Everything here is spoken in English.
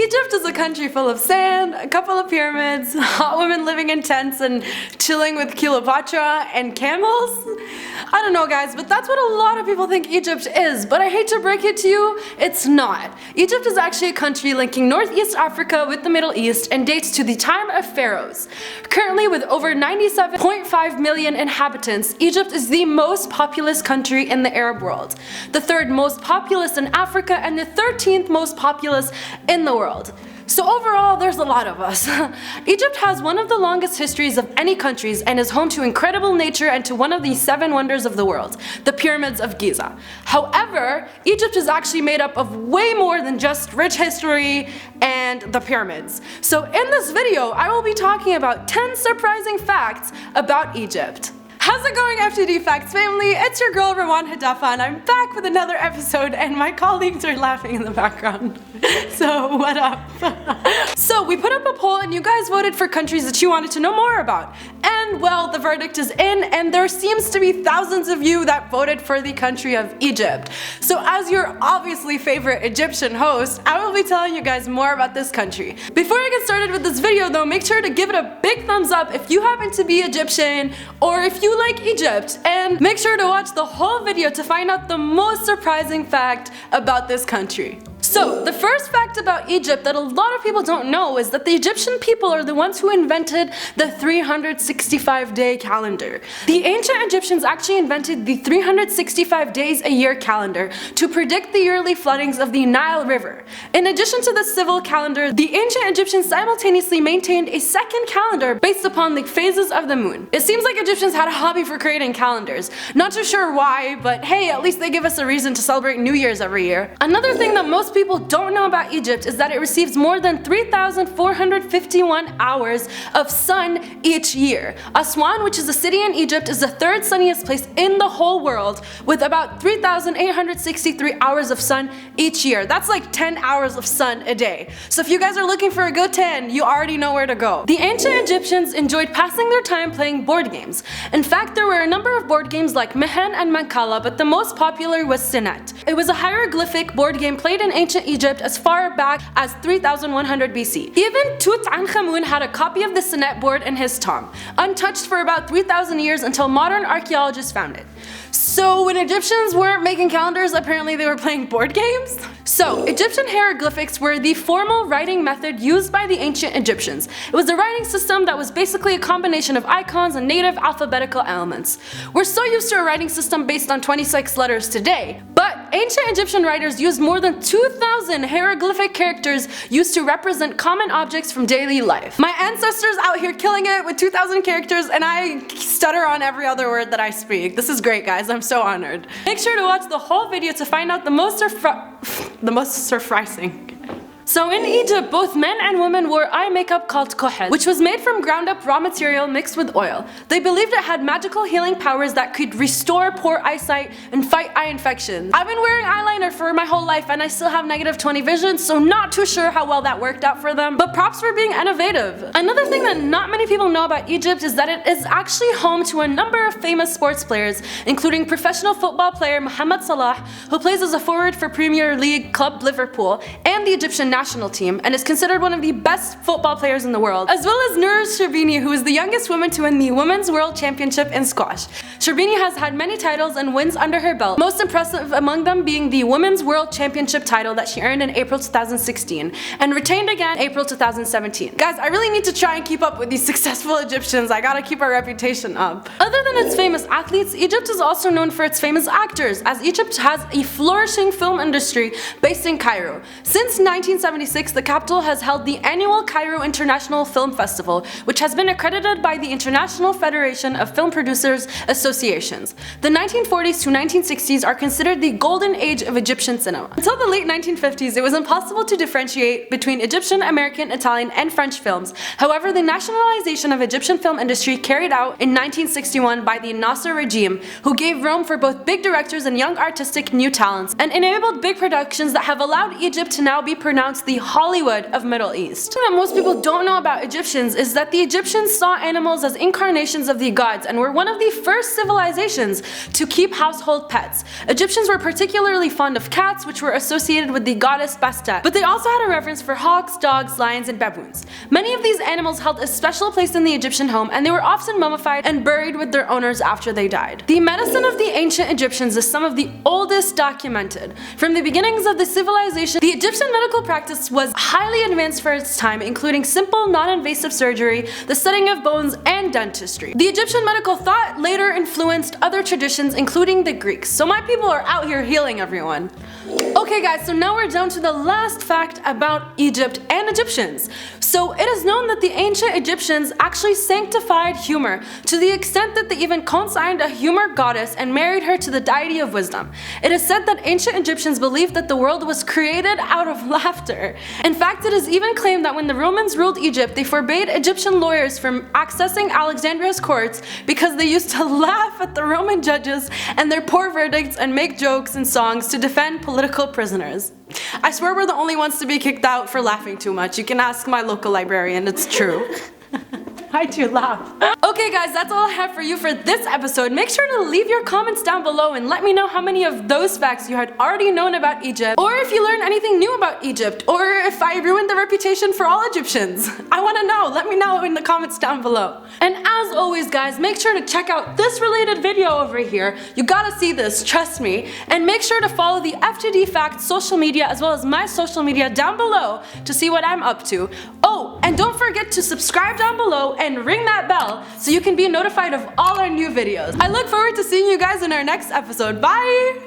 Egypt is a country full of sand, a couple of pyramids, hot women living in tents and chilling with Cleopatra and camels. I don't know guys, but that's what a lot of people think Egypt is, but I hate to break it to you, it's not. Egypt is actually a country linking Northeast Africa with the Middle East and dates to the time of pharaohs. Currently with over 97.5 million inhabitants, Egypt is the most populous country in the Arab world, the third most populous in Africa, and the 13th most populous in the world. So overall, there's a lot of us. Egypt has one of the longest histories of any countries and is home to incredible nature and to one of the 7 wonders of the world, the pyramids of Giza. However, Egypt is actually made up of way more than just rich history and the pyramids. So in this video, I will be talking about 10 surprising facts about Egypt. How's it going, FTD Facts family? It's your girl Rawan Hedefa and I'm back with another episode and my colleagues are laughing in the background. So what up? So we put up a poll and you guys voted for countries that you wanted to know more about. And well, the verdict is in and there seems to be thousands of you that voted for the country of Egypt. So as your obviously favorite Egyptian host, I will be telling you guys more about this country. Before I get started with this video though, make sure to give it a big thumbs up if you happen to be Egyptian or if you like Egypt, and make sure to watch the whole video to find out the most surprising fact about this country. So, the first fact about Egypt that a lot of people don't know is that the Egyptian people are the ones who invented the 365-day calendar. The ancient Egyptians actually invented the 365 days a year calendar to predict the yearly floodings of the Nile River. In addition to the civil calendar, the ancient Egyptians simultaneously maintained a second calendar based upon the phases of the moon. It seems like Egyptians had a hobby for creating calendars. Not too sure why, but hey, at least they give us a reason to celebrate New Year's every year. Another thing that most people don't know about Egypt is that it receives more than 3,451 hours of sun each year. Aswan, which is a city in Egypt, is the 3rd sunniest place in the whole world with about 3,863 hours of sun each year. That's like 10 hours of sun a day. So if you guys are looking for a good tan, you already know where to go. The ancient Egyptians enjoyed passing their time playing board games. In fact, there were a number of board games like Mehen and Mancala, but the most popular was Sinet. It was a hieroglyphic board game played in ancient Egypt as far back as 3100 BC. Even Tutankhamun had a copy of the Sinet board in his tomb, untouched for about 3,000 years until modern archaeologists found it. So when Egyptians weren't making calendars, apparently they were playing board games? So, Egyptian hieroglyphics were the formal writing method used by the ancient Egyptians. It was a writing system that was basically a combination of icons and native alphabetical elements. We're so used to a writing system based on 26 letters today, but ancient Egyptian writers used more than 2,000 hieroglyphic characters used to represent common objects from daily life. My ancestors out here killing it with 2,000 characters and I stutter on every other word that I speak. This is great guys, I'm so honored. Make sure to watch the whole video to find out the most surprising. So in Egypt, both men and women wore eye makeup called kohel, which was made from ground up raw material mixed with oil. They believed it had magical healing powers that could restore poor eyesight and fight eye infections. I've been wearing eyeliner for my whole life and I still have negative 20 vision, so not too sure how well that worked out for them, but props for being innovative. Another thing that not many people know about Egypt is that it is actually home to a number of famous sports players, including professional football player Mohamed Salah, who plays as a forward for Premier League club Liverpool, and the Egyptian national team and is considered one of the best football players in the world, as well as Nur Sherbini, who is the youngest woman to win the Women's World Championship in squash. Sherbini has had many titles and wins under her belt, most impressive among them being the Women's World Championship title that she earned in April 2016 and retained again in April 2017. Guys, I really need to try and keep up with these successful Egyptians. I gotta keep our reputation up. Other than its famous athletes, Egypt is also known for its famous actors, as Egypt has a flourishing film industry based in Cairo. Since 1976, the capital has held the annual Cairo International Film Festival, which has been accredited by the International Federation of Film Producers Associations. The 1940s to 1960s are considered the golden age of Egyptian cinema. Until the late 1950s, it was impossible to differentiate between Egyptian, American, Italian, and French films. However, the nationalization of Egyptian film industry carried out in 1961 by the Nasser regime, who gave room for both big directors and young artistic new talents, and enabled big productions that have allowed Egypt to now be pronounced pronounced the Hollywood of Middle East. What most people don't know about Egyptians is that the Egyptians saw animals as incarnations of the gods and were one of the first civilizations to keep household pets. Egyptians were particularly fond of cats, which were associated with the goddess Bastet, but they also had a reverence for hawks, dogs, lions, and baboons. Many of these animals held a special place in the Egyptian home, and they were often mummified and buried with their owners after they died. The medicine of the ancient Egyptians is some of the oldest documented. From the beginnings of the civilization, the Egyptian medical practice was highly advanced for its time, including simple, non-invasive surgery, the studying of bones, and dentistry. The Egyptian medical thought later influenced other traditions, including the Greeks. So my people are out here healing everyone. Okay guys, so now we're down to the last fact about Egypt and Egyptians. So it is known that the ancient Egyptians actually sanctified humor to the extent that they even consigned a humor goddess and married her to the deity of wisdom. It is said that ancient Egyptians believed that the world was created out of laughter. In fact, it is even claimed that when the Romans ruled Egypt, they forbade Egyptian lawyers from accessing Alexandria's courts because they used to laugh at the Roman judges and their poor verdicts and make jokes and songs to defend political prisoners. I swear we're the only ones to be kicked out for laughing too much. You can ask my local librarian, it's true. I do laugh. Okay guys, that's all I have for you for this episode. Make sure to leave your comments down below and let me know how many of those facts you had already known about Egypt, or if you learned anything new about Egypt, or if I ruined the reputation for all Egyptians. I want to know. Let me know in the comments down below. And as always guys, make sure to check out this related video over here. You gotta see this, trust me. And make sure to follow the F2D Facts social media as well as my social media down below to see what I'm up to. Oh, and don't forget to subscribe down below and ring that bell so you can be notified of all our new videos. I look forward to seeing you guys in our next episode. Bye!